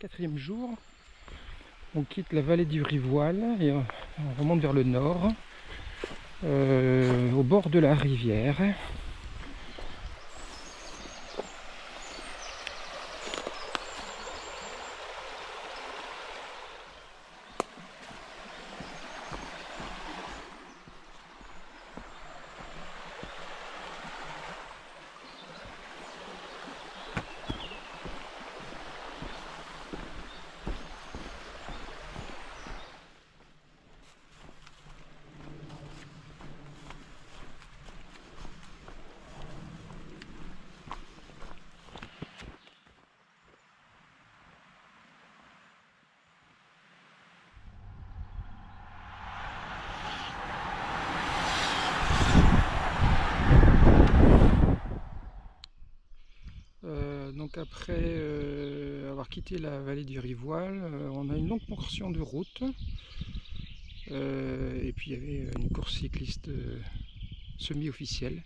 4e jour, on quitte la vallée du Rivoal et on remonte vers le nord, au bord de la rivière. Donc après avoir quitté la vallée du Rivoal, on a une longue portion de route et puis il y avait une course cycliste semi-officielle,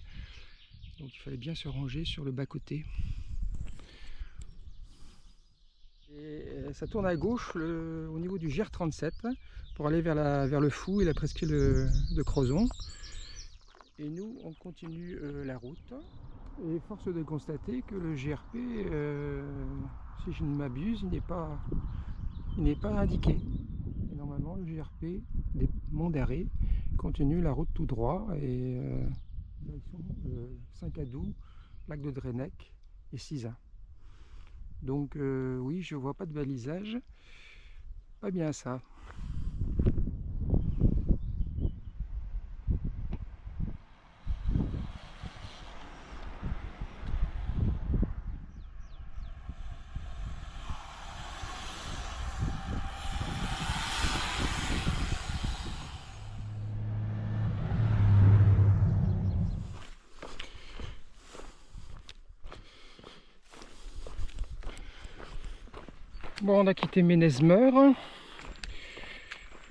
donc il fallait bien se ranger sur le bas-côté. Et ça tourne à gauche au niveau du GR37 pour aller vers le Fou et la presqu'île de Crozon. Et nous on continue la route. Et force de constater que le GRP, si je ne m'abuse, il n'est pas indiqué. Et normalement, le GRP des monts d'Arrée continue la route tout droit et direction Saint-Cadou, lac de Drennec et Sizun. Donc oui, je vois pas de balisage, pas bien ça. Bon, on a quitté Ménezmeur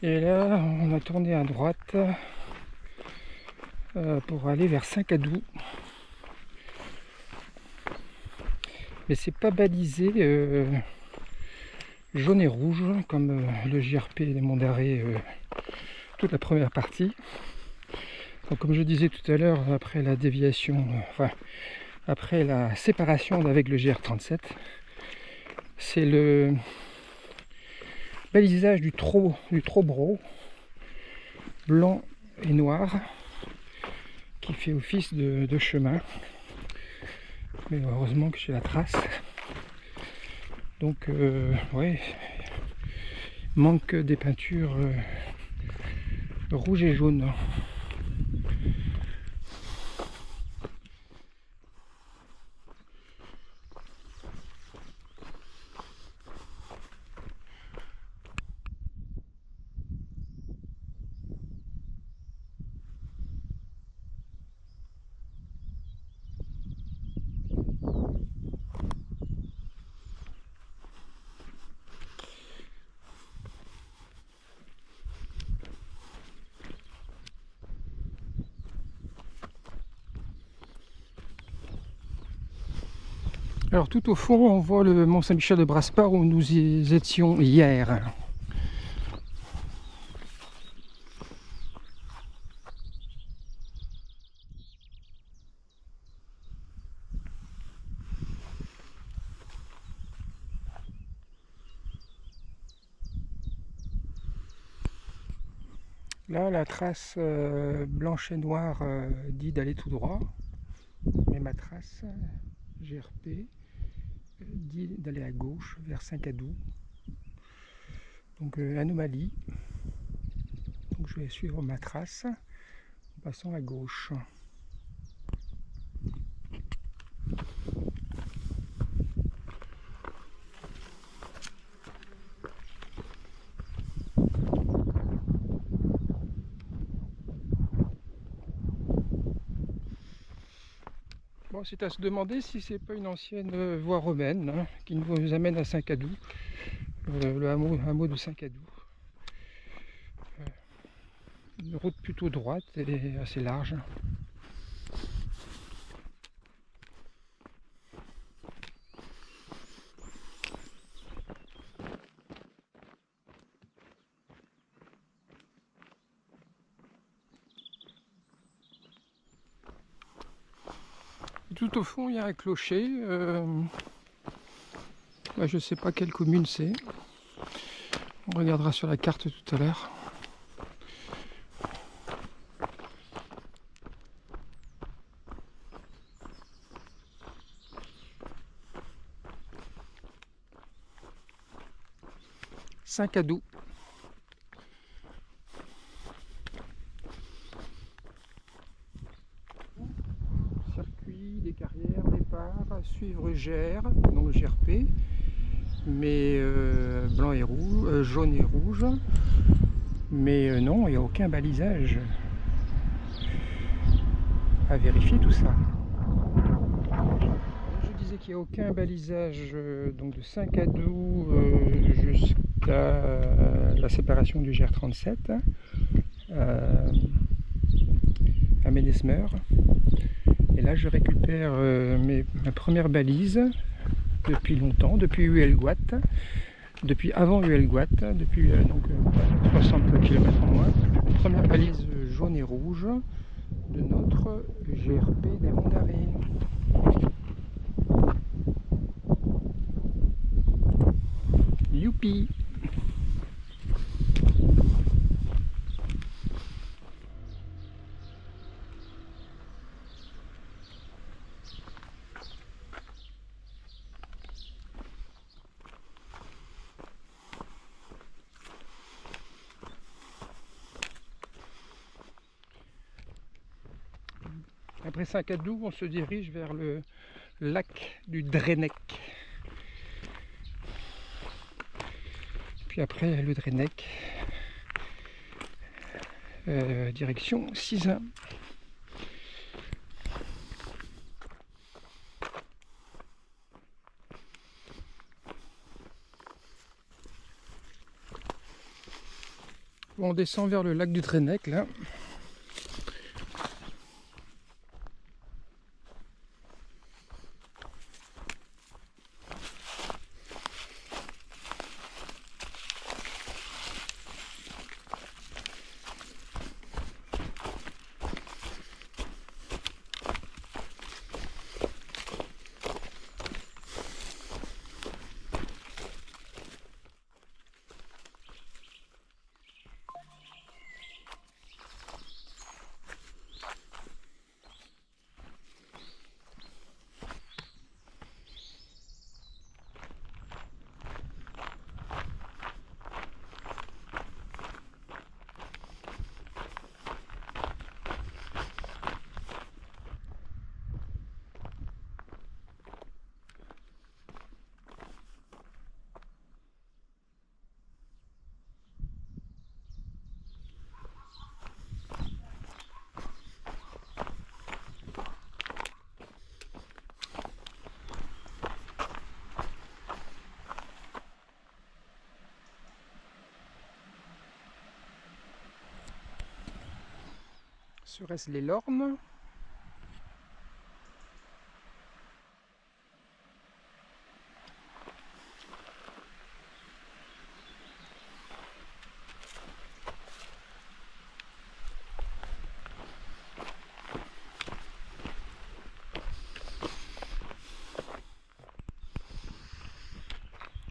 et là on a tourné à droite pour aller vers Saint-Cadou. Mais c'est pas balisé jaune et rouge comme le JRP des Monts d'Arrée, toute la première partie. Donc, comme je disais tout à l'heure, après la déviation, après la séparation avec le GR37, c'est le balisage du Trobro, blanc et noir, qui fait office de chemin. Mais heureusement que j'ai la trace. Donc ouais, manque des peintures rouge et jaune. Alors tout au fond, on voit le Mont Saint-Michel de Brasparts où nous y étions hier. Là, la trace blanche et noire dit d'aller tout droit, mais ma trace GRP dit d'aller à gauche vers Saint-Cadou. Donc anomalie. Donc je vais suivre ma trace en passant à gauche. Bon, c'est à se demander si c'est pas une ancienne voie romaine hein, qui nous amène à Saint-Cadou, le hameau de Saint-Cadou. Une route plutôt droite et assez large. Tout au fond, il y a un clocher. Je ne sais pas quelle commune c'est. On regardera sur la carte tout à l'heure. Saint-Cadou. Circuit, des carrières, départ, suivre GR, donc GRP, mais blanc et rouge, jaune et rouge. Mais non, il n'y a aucun balisage. À vérifier tout ça. Je disais qu'il n'y a aucun balisage donc de Saint-Cadou jusqu'à la séparation du GR37 à Ménesmeur. Et là je récupère ma première balise depuis longtemps, depuis Huelgoat, depuis avant Huelgoat, depuis 60 km en moins. Première balise jaune et rouge de notre GRP des Monts d'Arrée. Youpi! Après Saint-Cadou, on se dirige vers le lac du Drennec. Puis après le Drennec, direction Sizun. Bon, on descend vers le lac du Drennec là. Serait-ce les Lornes?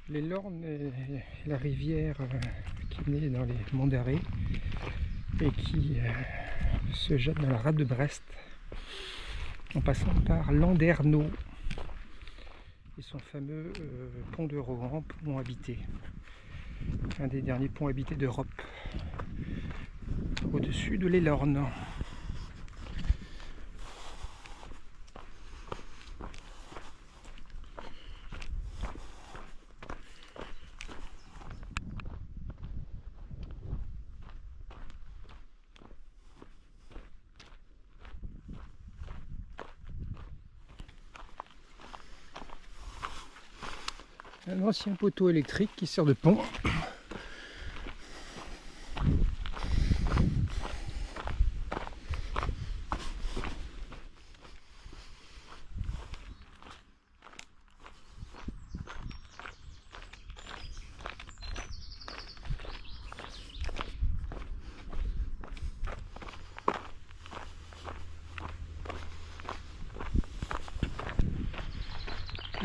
Les Lornes est la rivière qui naît dans les Monts d'Arrée et qui se jette dans la rade de Brest en passant par Landerneau et son fameux pont de Rohan, pont habité, un des derniers ponts habités d'Europe, au-dessus de l'Elorn. Un ancien poteau électrique qui sert de pont.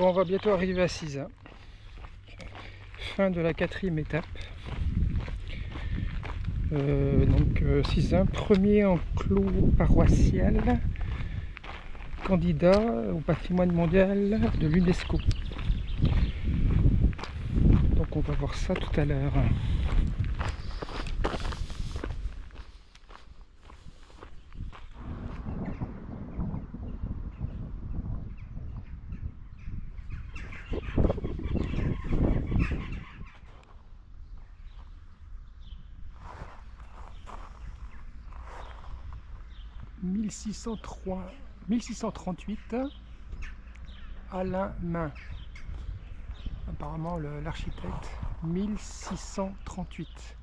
Bon, on va bientôt arriver à Sizun. Fin de la 4e étape. Sizun, premier enclos paroissial, candidat au patrimoine mondial de l'UNESCO. Donc on va voir ça tout à l'heure. « 1638 Alain Main. Apparemment l'architecte 1638.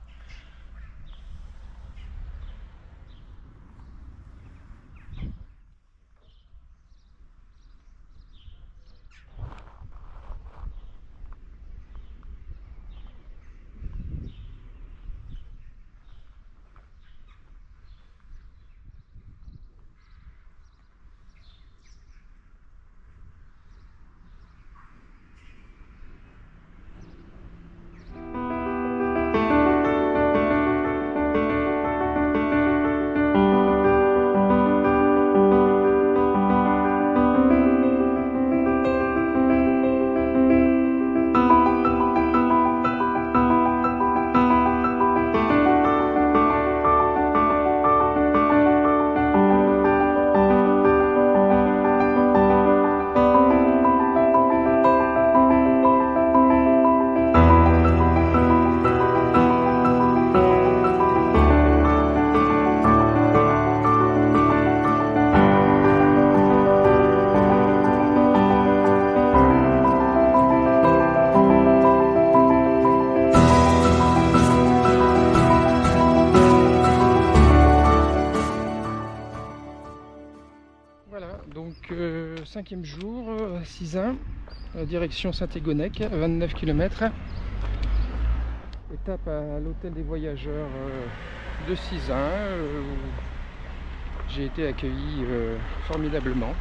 Voilà, donc 5e jour à Sizun, direction Saint-Égonnec, 29 km. Étape à l'hôtel des voyageurs de Sizun, où j'ai été accueilli formidablement.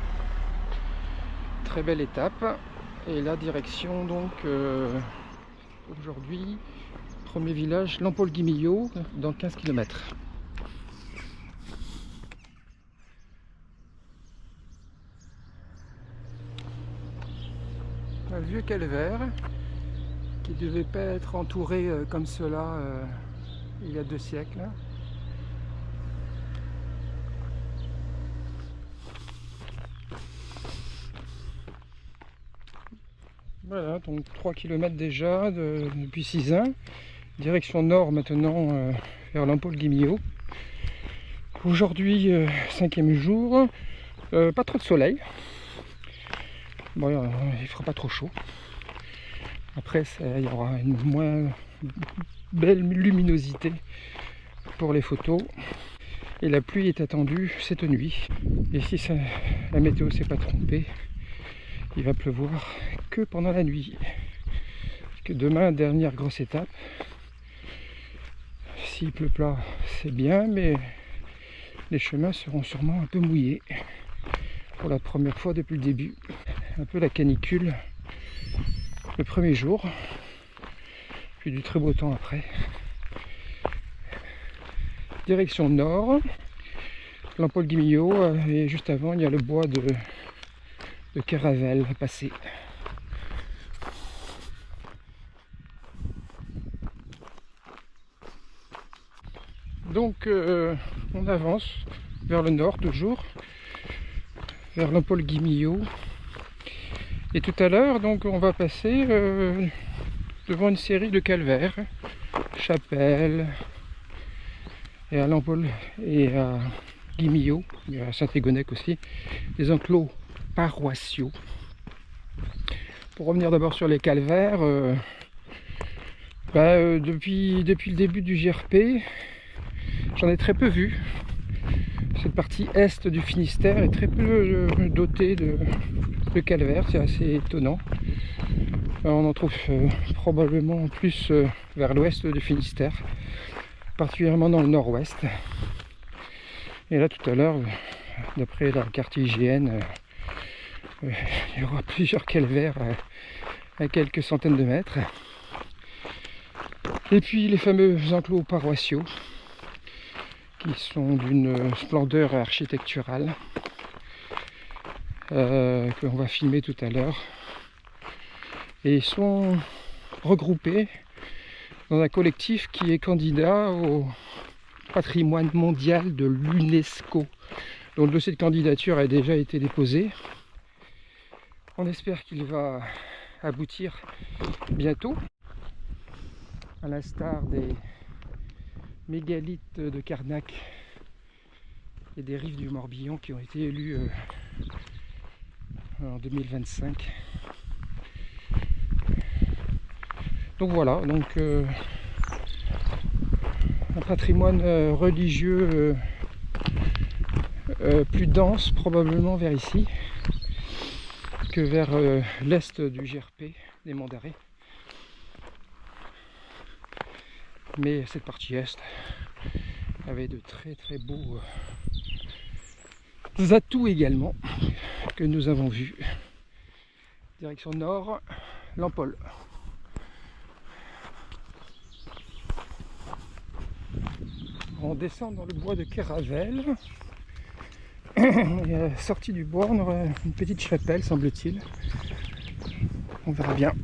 Très belle étape. Et la direction donc aujourd'hui, premier village, Lampol-Guimillot, dans 15 km. Un vieux calvaire qui ne devait pas être entouré comme cela il y a 2 siècles. Voilà, donc 3 km déjà depuis Sizun. Direction nord maintenant vers Lampol-Guimillot. Aujourd'hui, 5e jour, pas trop de soleil. Bon, il fera pas trop chaud. Après, il y aura une moins belle luminosité pour les photos. Et la pluie est attendue cette nuit. Et si la météo s'est pas trompée, il va pleuvoir que pendant la nuit. Parce que demain, dernière grosse étape. S'il pleut pas, c'est bien, mais les chemins seront sûrement un peu mouillés. Pour la première fois depuis le début. Un peu la canicule le premier jour, puis du très beau temps après. Direction nord, Lampol-Guimillot, et juste avant il y a le bois de Caravelle à passer. Donc on avance vers le nord toujours, vers Lampol-Guimillot. Et tout à l'heure, donc, on va passer devant une série de calvaires, Chapelle, et à Lampol et à Guimillot, et à Saint-Égonnec aussi, des enclos paroissiaux. Pour revenir d'abord sur les calvaires, depuis le début du JRP, j'en ai très peu vu. Cette partie est du Finistère est très peu dotée de calvaires, c'est assez étonnant. On en trouve probablement plus vers l'ouest du Finistère, particulièrement dans le nord-ouest. Et là tout à l'heure, d'après la carte IGN, Il y aura plusieurs calvaires à quelques centaines de mètres. Et puis les fameux enclos paroissiaux qui sont d'une splendeur architecturale que l'on va filmer tout à l'heure. Et ils sont regroupés dans un collectif qui est candidat au patrimoine mondial de l'UNESCO, dont le dossier de candidature a déjà été déposé. On espère qu'il va aboutir bientôt, à l'instar des mégalithes de Carnac et des rives du Morbihan qui ont été élus en 2025. Donc voilà, un patrimoine religieux plus dense probablement vers ici que vers l'est du GRP des Monts d'Arrée. Mais cette partie est avait de très très beaux atouts également que nous avons vus. Direction nord, l'Empole. On descend dans le bois de Kéravel. Et à la sortie du bois, on aura une petite chapelle, semble-t-il. On verra bien.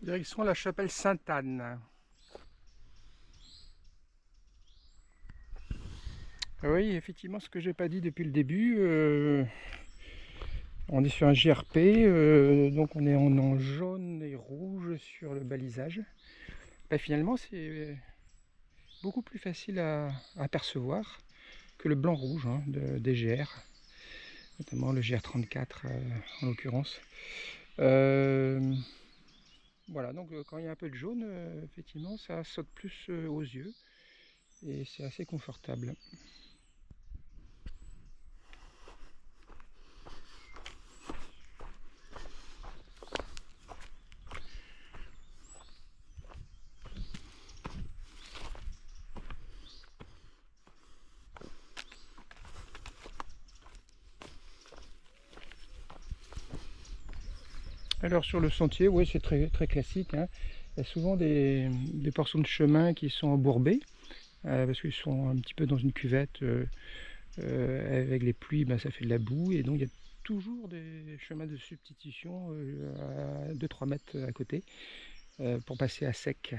Direction la chapelle Sainte-Anne. Oui, effectivement, ce que j'ai pas dit depuis le début, on est sur un GRP, donc on est en jaune et rouge sur le balisage. Ben, finalement, c'est beaucoup plus facile à apercevoir que le blanc-rouge des GR, notamment le GR34 en l'occurrence. Voilà, donc quand il y a un peu de jaune, effectivement, ça saute plus aux yeux et c'est assez confortable. Alors sur le sentier, oui, c'est très, très classique, hein. Il y a souvent des portions de chemin qui sont embourbées, parce qu'ils sont un petit peu dans une cuvette. Avec les pluies, ben, ça fait de la boue, et donc il y a toujours des chemins de substitution à 2-3 mètres à côté pour passer à sec.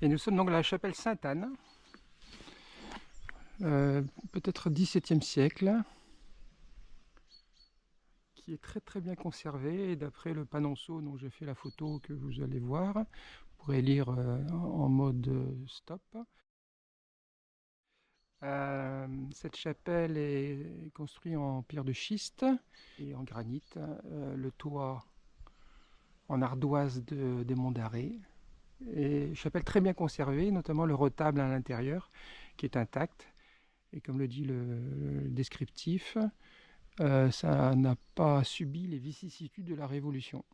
Et nous sommes donc à la chapelle Sainte-Anne, peut-être 17e siècle, qui est très très bien conservée. Et d'après le panonceau dont j'ai fait la photo que vous allez voir, vous pourrez lire en mode stop. Cette chapelle est construite en pierre de schiste et en granit. Le toit en ardoise des Monts d'Arrée. Et chapelle très bien conservée, notamment le retable à l'intérieur qui est intact. Et comme le dit le descriptif, ça n'a pas subi les vicissitudes de la Révolution.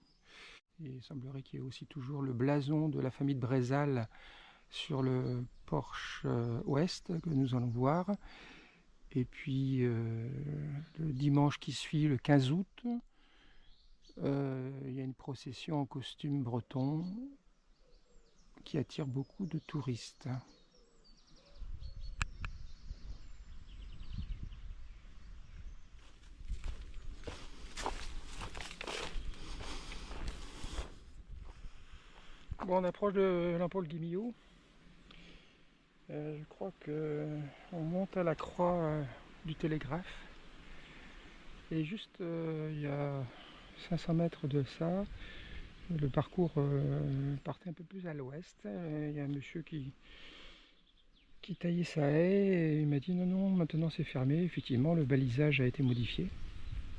Et il semblerait qu'il y ait aussi toujours le blason de la famille de Brézal sur le porche ouest que nous allons voir. Et puis le dimanche qui suit, le 15 août, il y a une procession en costume breton qui attire beaucoup de touristes. Bon, on approche de l'Empole-Guimillot. Je crois qu'on monte à la croix du télégraphe. Et juste il y a 500 mètres de ça, le parcours partait un peu plus à l'ouest. Il y a un monsieur qui taillait sa haie et il m'a dit non, maintenant c'est fermé. Effectivement, le balisage a été modifié.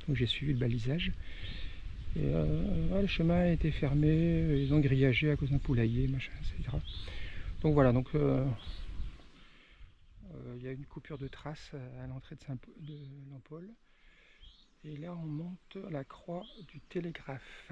Donc j'ai suivi le balisage. Et le chemin a été fermé, ils ont grillagé à cause d'un poulailler, machin, etc. Donc voilà, donc il y a une coupure de trace à l'entrée de l'Empole. Et là on monte la croix du télégraphe.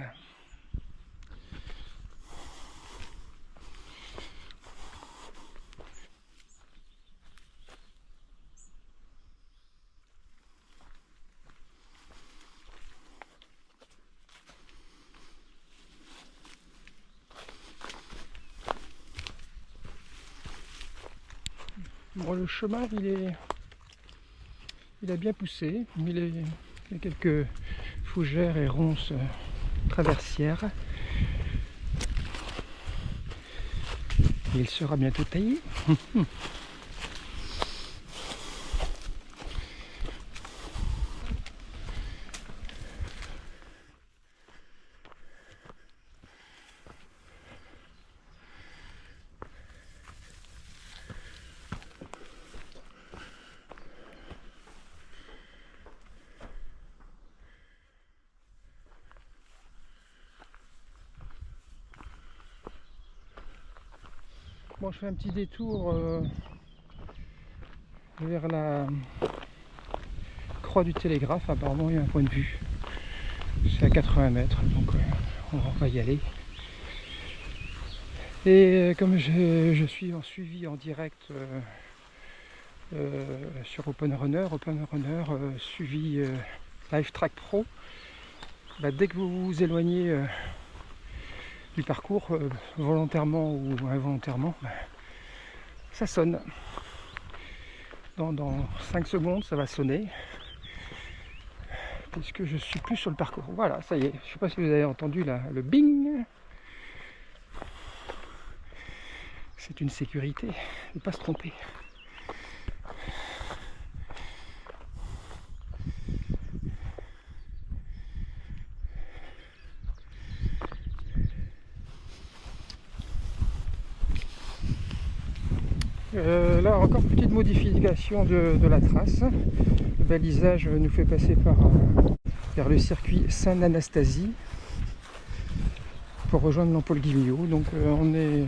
Bon, le chemin il a bien poussé, il y a quelques fougères et ronces traversières. Et il sera bientôt taillé. Bon, je fais un petit détour vers la croix du télégraphe. Apparemment, il y a un point de vue. C'est à 80 mètres, donc on va y aller. Et comme je suis en suivi en direct sur OpenRunner suivi LiveTrack Pro, bah, dès que vous vous éloignez du parcours, volontairement ou involontairement, ça sonne. Dans 5 secondes, ça va sonner, puisque je suis plus sur le parcours. Voilà, ça y est. Je ne sais pas si vous avez entendu le bing. C'est une sécurité, ne pas se tromper. Là encore petite modification de la trace. Le balisage nous fait passer vers le circuit Sainte-Anastasie pour rejoindre l'Empole-Guimillot. Donc on est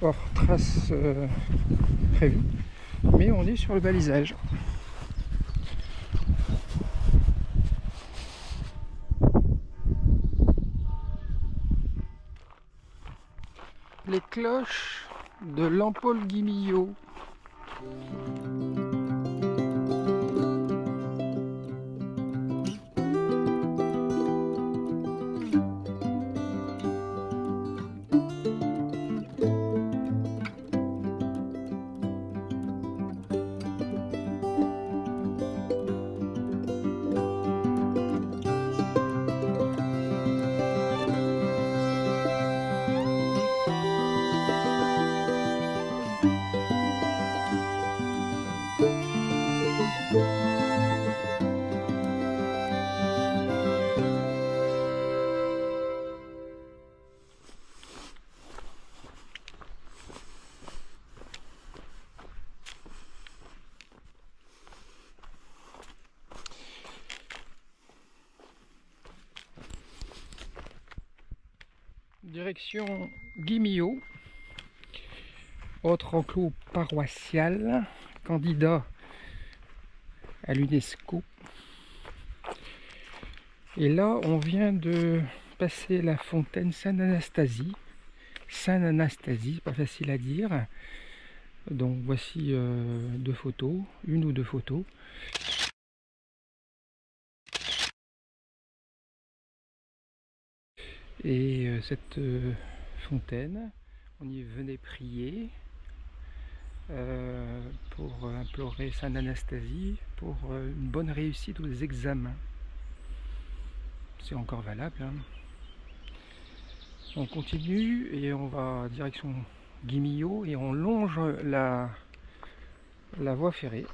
hors trace prévue, mais on est sur le balisage. Les cloches de l'Empole-Guimillot. Direction Guimillot, autre enclos paroissial, candidat à l'UNESCO. Et là, on vient de passer la fontaine Sainte-Anastasie. Sainte-Anastasie, pas facile à dire. Donc voici deux photos, une ou deux photos. Et cette fontaine, on y venait prier pour implorer Sainte Anastasie pour une bonne réussite aux examens. C'est encore valable, hein. On continue et on va direction Guimillot et on longe la voie ferrée.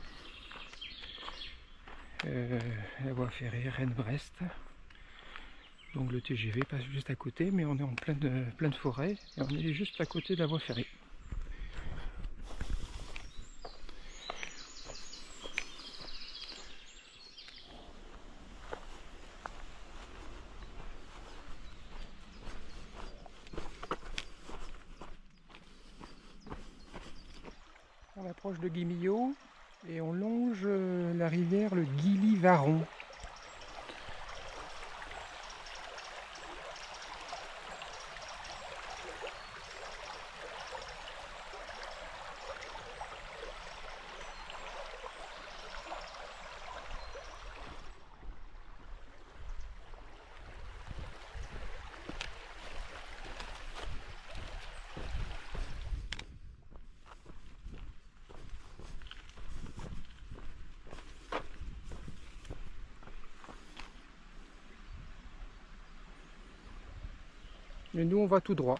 La voie ferrée Rennes-Brest. Donc le TGV passe juste à côté, mais on est en pleine forêt et on est juste à côté de la voie ferrée. On approche de Guimillot et on longe la rivière le Guilly-Varon. Et nous on va tout droit.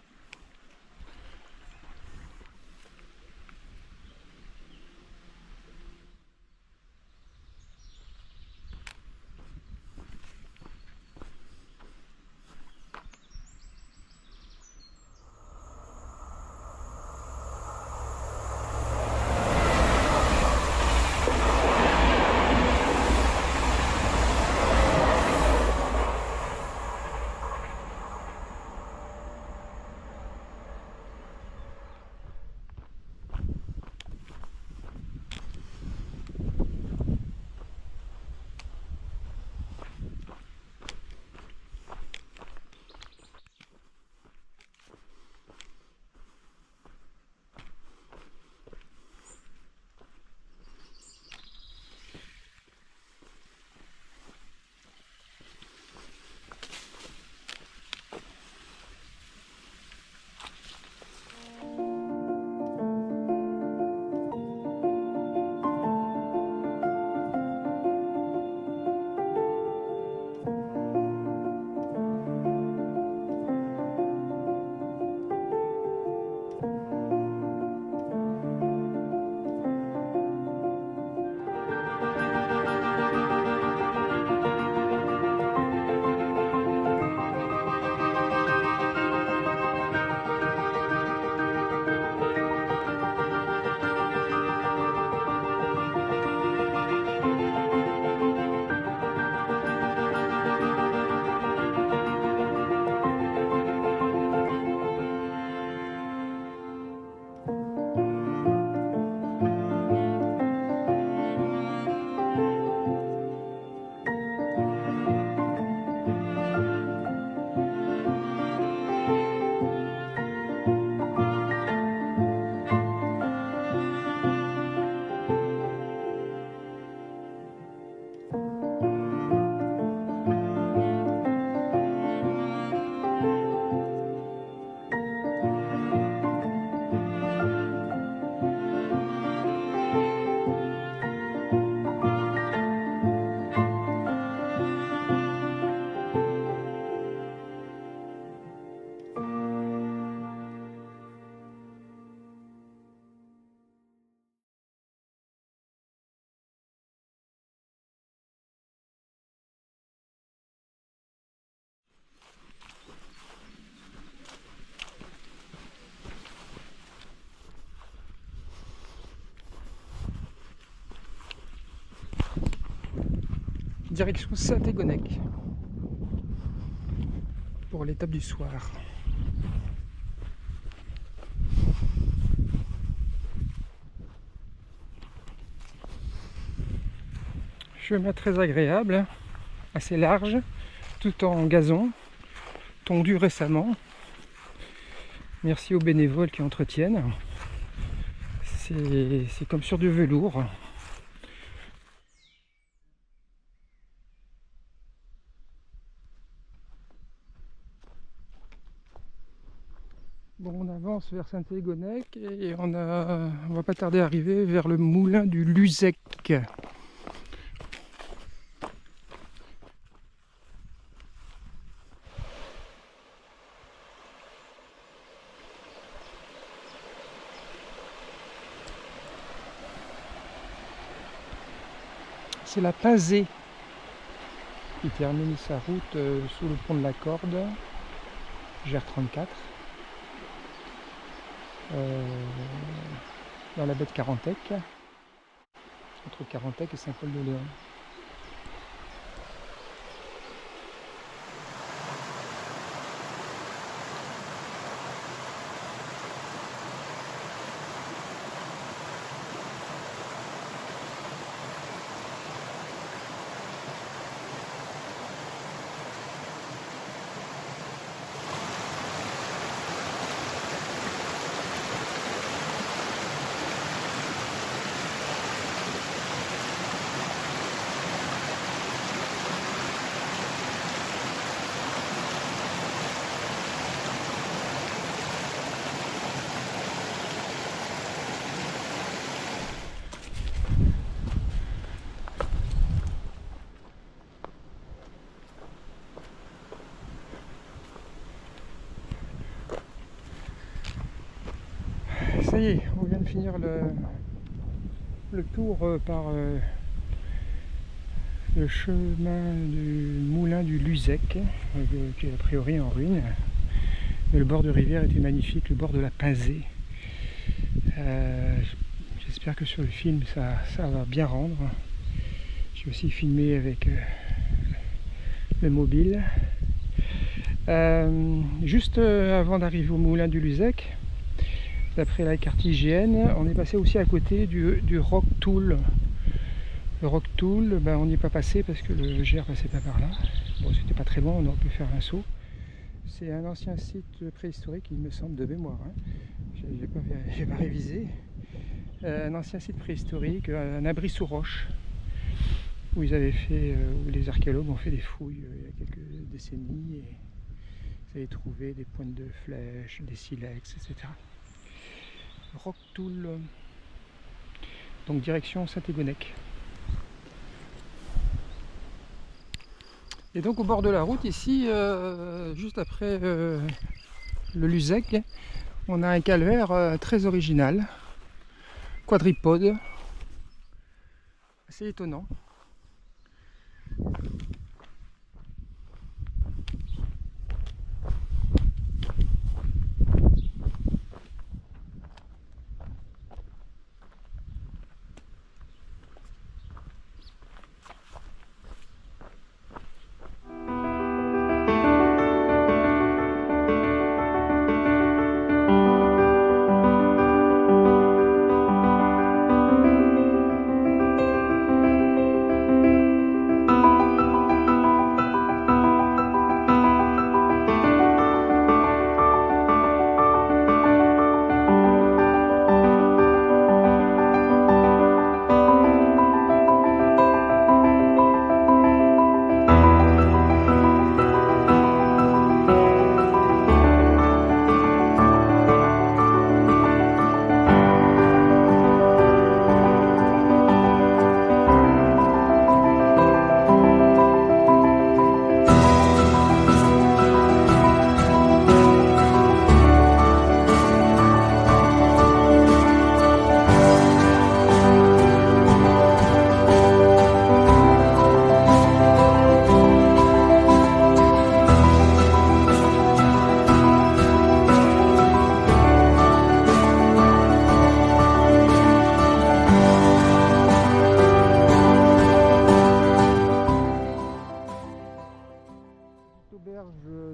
Direction Saint-Égonec pour l'étape du soir. Chemin très agréable, assez large, tout en gazon, tondu récemment. Merci aux bénévoles qui entretiennent. C'est comme sur du velours. Bon, on avance vers Saint-Égonec et on va pas tarder à arriver vers le moulin du Luzec. C'est la Pinzée qui termine sa route sous le pont de la Corde, GR34, dans la baie de Carantec, entre Carantec et Saint-Paul-de-Léon. Ça y est, on vient de finir le tour par le chemin du moulin du Luzec, qui est a priori en ruine. Mais le bord de rivière était magnifique, le bord de la Pinzée. J'espère que sur le film ça va bien rendre. J'ai aussi filmé avec le mobile. Juste avant d'arriver au moulin du Luzec, d'après la carte IGN, on est passé aussi à côté du Rock Tool. Le Rock Tool, on n'y est pas passé parce que le GR passait pas par là. Bon, c'était pas très loin, on aurait pu faire un saut. C'est un ancien site préhistorique, il me semble, de mémoire. J'ai pas révisé. Un ancien site préhistorique, un abri sous roche, où ils avaient fait, où les archéologues ont fait des fouilles il y a quelques décennies et ils avaient trouvé des pointes de flèches, des silex, etc. Rock Tool, donc direction Saint-Égonec. Et donc au bord de la route ici, juste après le Luzec, on a un calvaire très original, quadripode, assez étonnant.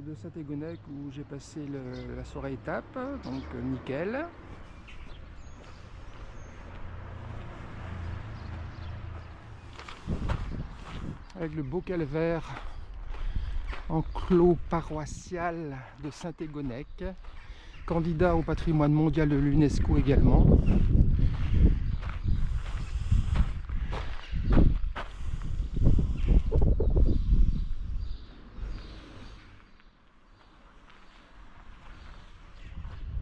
De Saint-Égonec où j'ai passé la soirée étape, donc nickel. avec le beau calvaire enclos paroissial de Saint-Égonnec, candidat au patrimoine mondial de l'UNESCO également.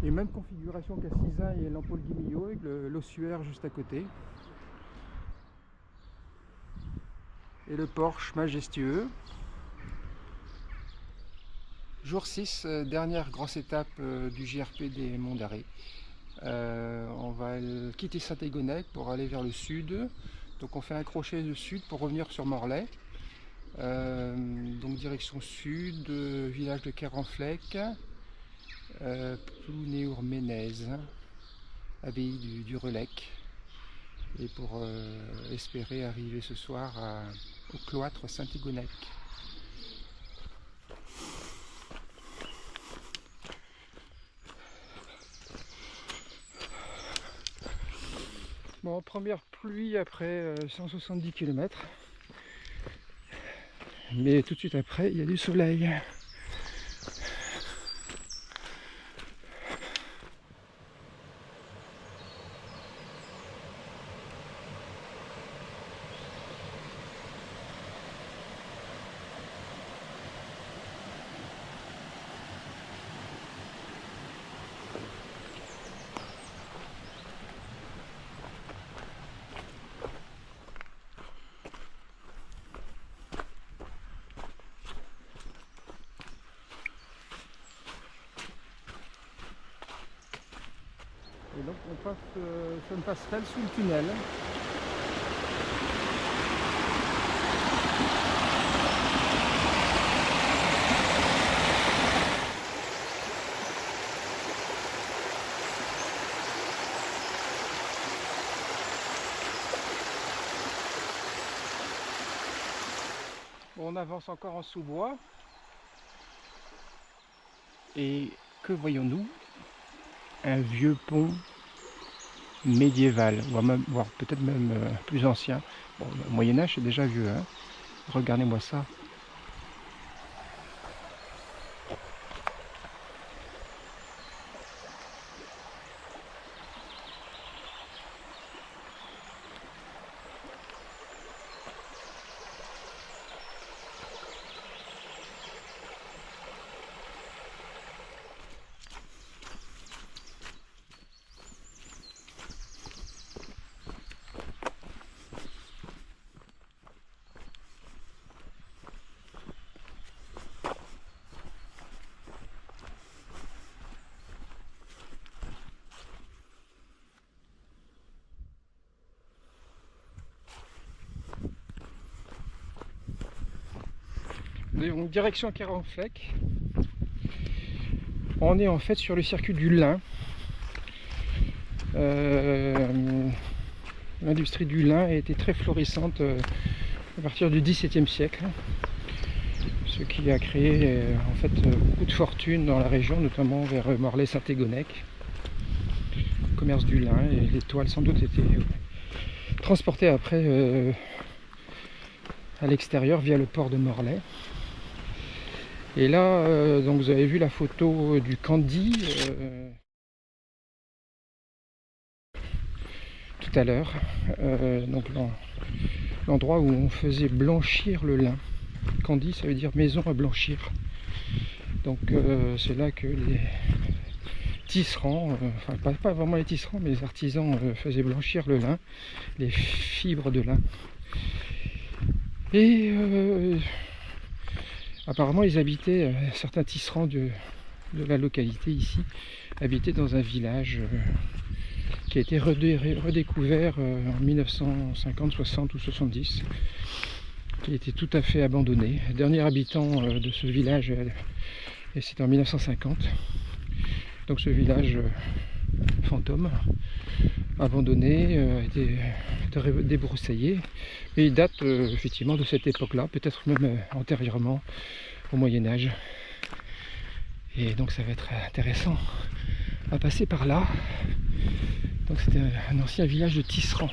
Et même configuration qu'à Sizun et l'Ampoule-Guimillot avec l'ossuaire juste à côté. Et le porche majestueux. Jour 6, dernière grosse étape du JRP des Monts d'Arrée. On va quitter Saint-Égonnec pour aller vers le sud. Donc on fait un crochet de sud pour revenir sur Morlaix. Donc direction sud, village de Kerenfleck, Plounéour-Ménez, abbaye du Relecq. Et pour espérer arriver ce soir au cloître Saint-Égonnec. Bon, première pluie après 170 km. Mais tout de suite après, il y a du soleil. Et donc on passe sur une passerelle sous le tunnel. Bon, on avance encore en sous-bois. Et que voyons-nous? Un vieux pont médiéval, voire peut-être même plus ancien. Bon, le Moyen-Âge c'est déjà vieux, hein. Regardez-moi ça. Donc, direction Kerenfleck. On est en fait sur le circuit du lin. L'industrie du lin a été très florissante à partir du XVIIe siècle, ce qui a créé en fait beaucoup de fortune dans la région, notamment vers Morlaix-Saint-Égonnec. Le commerce du lin, et les toiles sans doute étaient transportées après à l'extérieur via le port de Morlaix. Et là, donc vous avez vu la photo du Candy tout à l'heure, donc l'endroit où on faisait blanchir le lin. Candy, ça veut dire maison à blanchir. Donc c'est là que les tisserands, enfin pas vraiment les tisserands, mais les artisans faisaient blanchir le lin, les fibres de lin. Et apparemment ils habitaient, certains tisserands de la localité ici, habitaient dans un village qui a été redécouvert en 1950, 60 ou 70, qui était tout à fait abandonné. Le dernier habitant de ce village, c'était en 1950. Donc ce village fantôme, abandonné, a été débroussaillé. Et il date effectivement de cette époque-là, peut-être même antérieurement au Moyen-Âge. Et donc ça va être intéressant à passer par là. Donc c'était un ancien village de tisserands.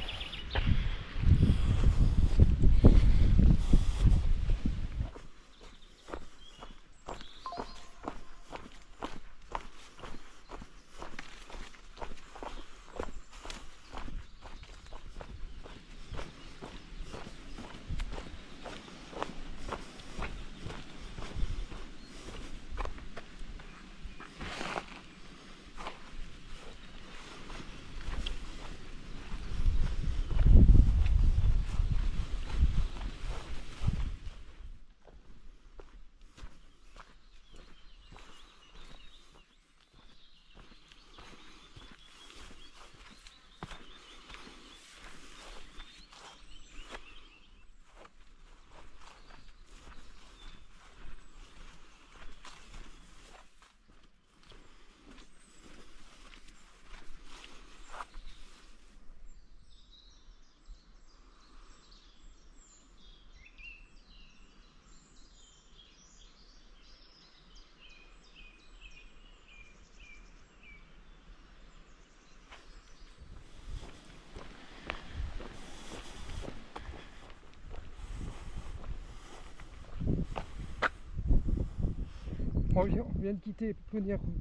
On vient de quitter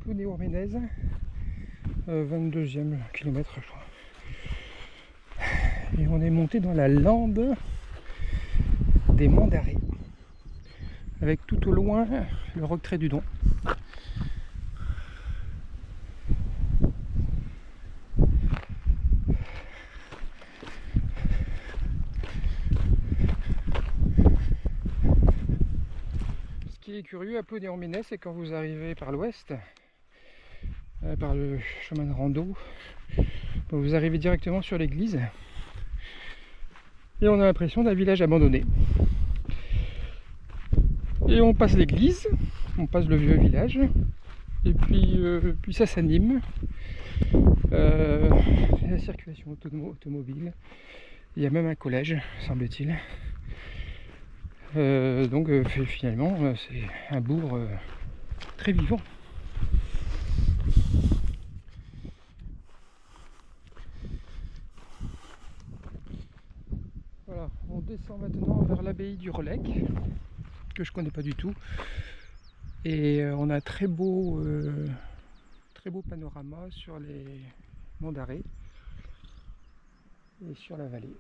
Plounéour-Ménez, 22e kilomètre je crois. Et on est monté dans la lande des Monts d'Arrée, avec tout au loin le Roc du Don. Ce qui est curieux à Plounéour-Ménez, c'est quand vous arrivez par l'ouest, par le chemin de rando, vous arrivez directement sur l'église et on a l'impression d'un village abandonné. Et on passe l'église, on passe le vieux village, et puis ça s'anime. La circulation automobile, il y a même un collège, semble-t-il. Donc finalement, c'est un bourg très vivant. Voilà, on descend maintenant vers l'abbaye du Relecq, que je connais pas du tout, et on a un très beau panorama sur les Monts d'Arrée et sur la vallée.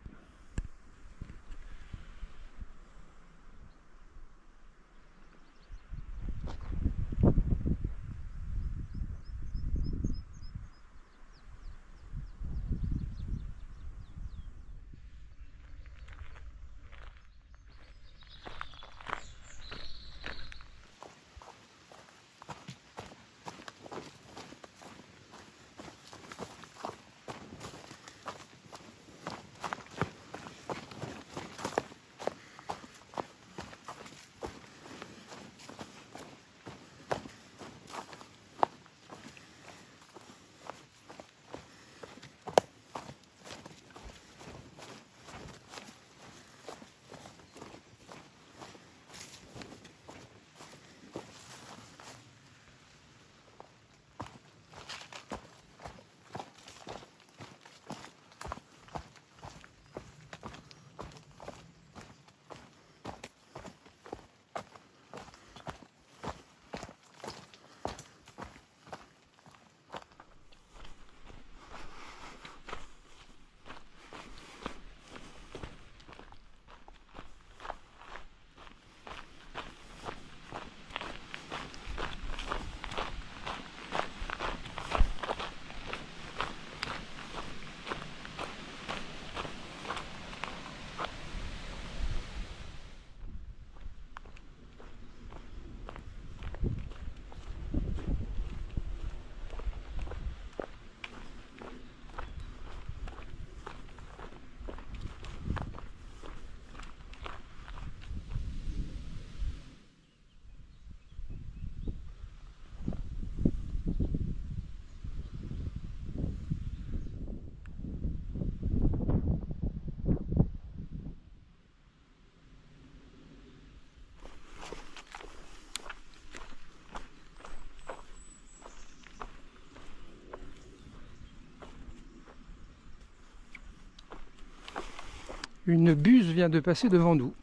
Une buse vient de passer devant nous.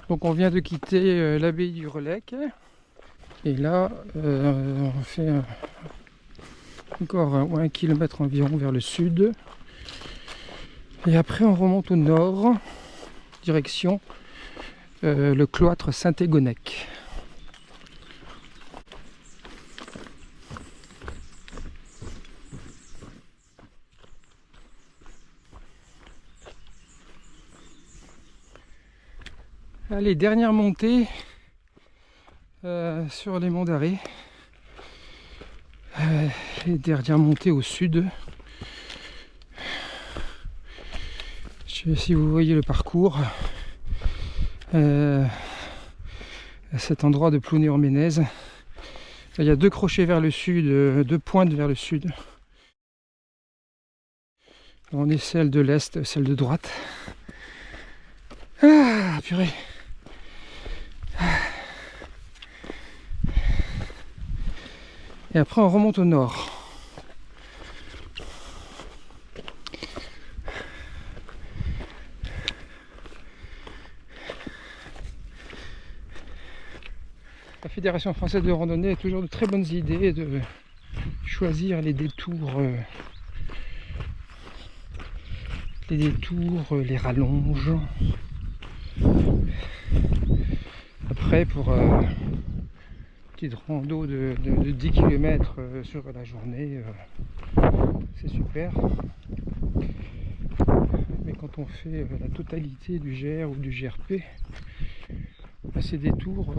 Donc on vient de quitter l'abbaye du Relecq. Et là, on fait encore 1 kilomètre environ vers le sud. Et après on remonte au nord, direction le cloître Saint-Égonec. Allez, dernière montée sur les Monts d'Arrée. Et dernière montée au sud. Je sais pas si vous voyez le parcours. À cet endroit de Plounéour-Ménez. Il y a 2 crochets vers le sud, 2 pointes vers le sud. On est celle de l'est, celle de droite. Ah, purée. Et après on remonte au nord. La Fédération française de randonnée a toujours de très bonnes idées de choisir les détours, les rallonges. Après, pour petite rando de 10 km sur la journée, c'est super. Mais quand on fait la totalité du GR ou du GRP, ces détours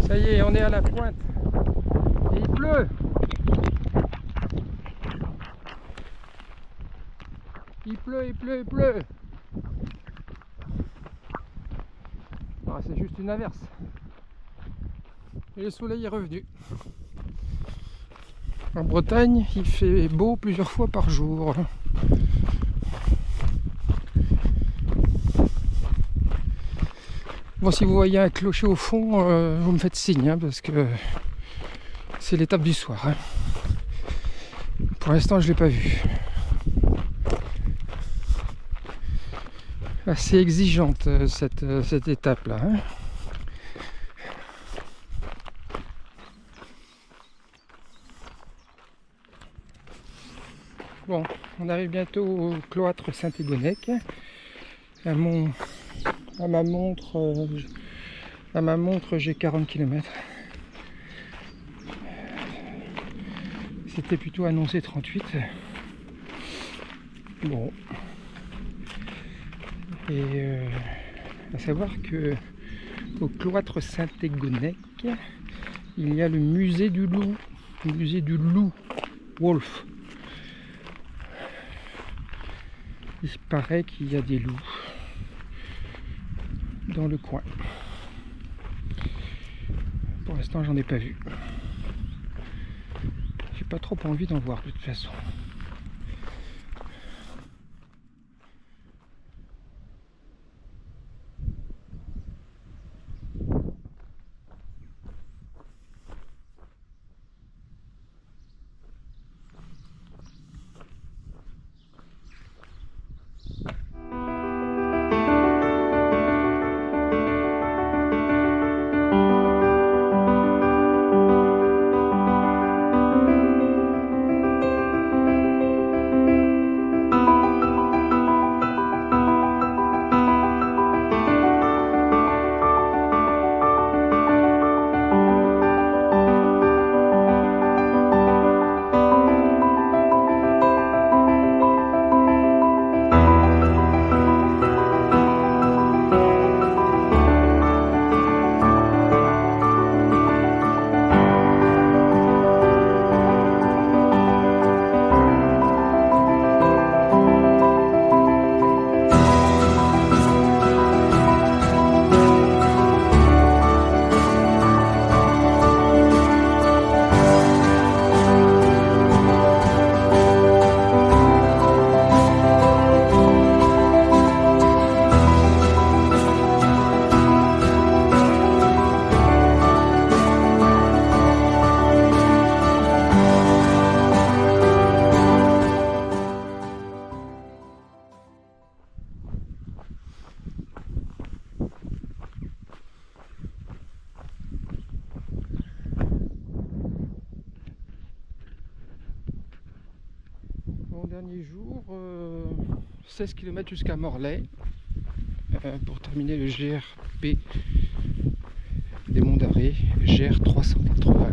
ça y est, on est à la pointe et il pleut. Il pleut, il pleut, il pleut. Ah, c'est juste une averse. Et le soleil est revenu. En Bretagne, il fait beau plusieurs fois par jour. Bon, si vous voyez un clocher au fond, vous me faites signe, hein, parce que c'est l'étape du soir. Hein. Pour l'instant, je ne l'ai pas vu. Assez exigeante cette étape-là. Hein. Bon, on arrive bientôt au cloître Saint-Égonec. À ma montre, j'ai 40 km. C'était plutôt annoncé 38. Bon. Et à savoir que au cloître Saint-Égonec, il y a le musée du loup. Le musée du loup, Wolf. Il paraît qu'il y a des loups dans le coin. Pour l'instant, j'en ai pas vu. J'ai pas trop envie d'en voir de toute façon. Mon dernier jour, 16 km jusqu'à Morlaix pour terminer le GRP des Monts d'Arrée, GR 380.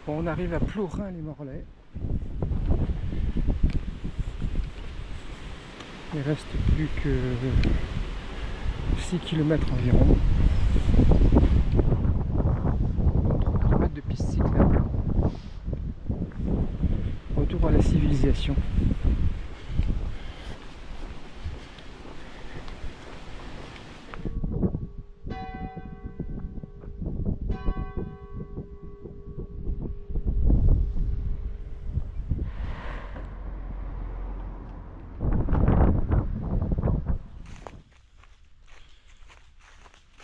Bon, on arrive à Plourin-les-Morlaix. Il reste plus que 6 km environ. 3 km de piste cyclable. Retour à la civilisation.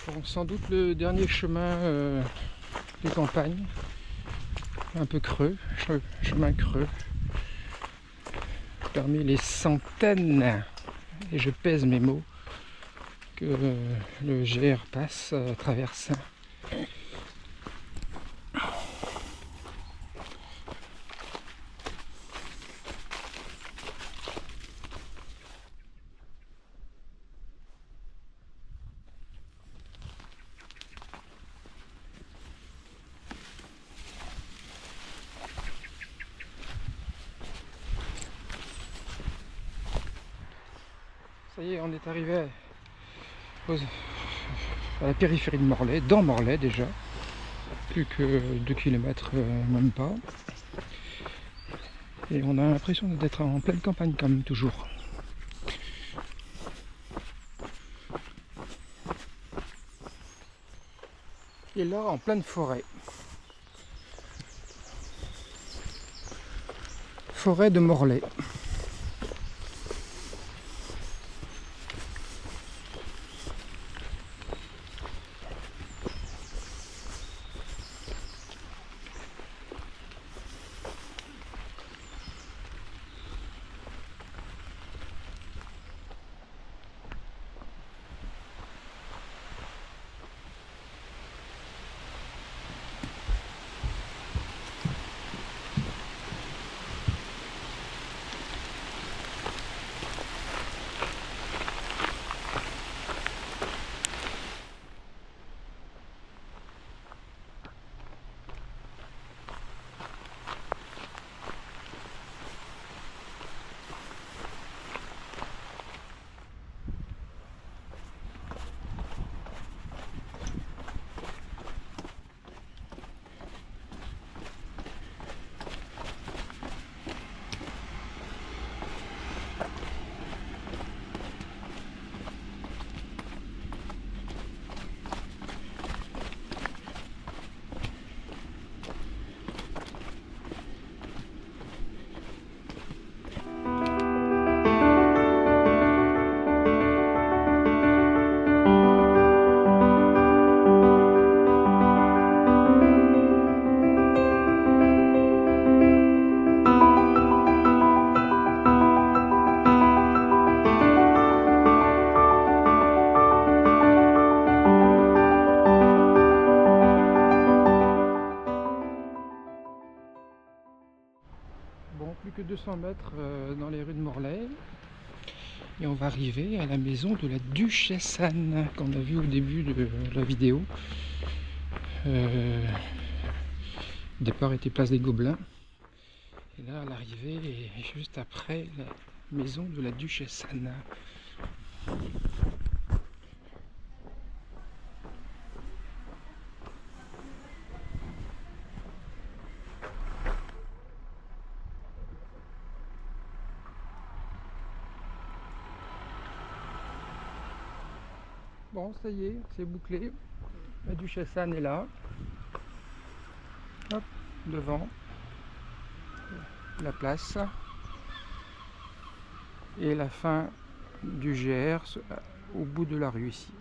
Bon, sans doute le dernier chemin de campagne, un peu creux, chemin creux, parmi les centaines, et je pèse mes mots, que le GR passe, traverse. Ça y est, on est arrivé à la périphérie de Morlaix, dans Morlaix déjà. Plus que 2 km, même pas. Et on a l'impression d'être en pleine campagne quand même, toujours. Et là, en pleine forêt. Forêt de Morlaix. Bon, plus que 200 mètres dans les rues de Morlaix. Et on va arriver à la maison de la Duchesse Anne, qu'on a vu au début de la vidéo. Le départ était place des Gobelins. Et là, l'arrivée est juste après la maison de la Duchesse Anne. Bon, ça y est, c'est bouclé. La Duchesse Anne est là. Hop, devant la place. Et la fin du GR au bout de la rue ici.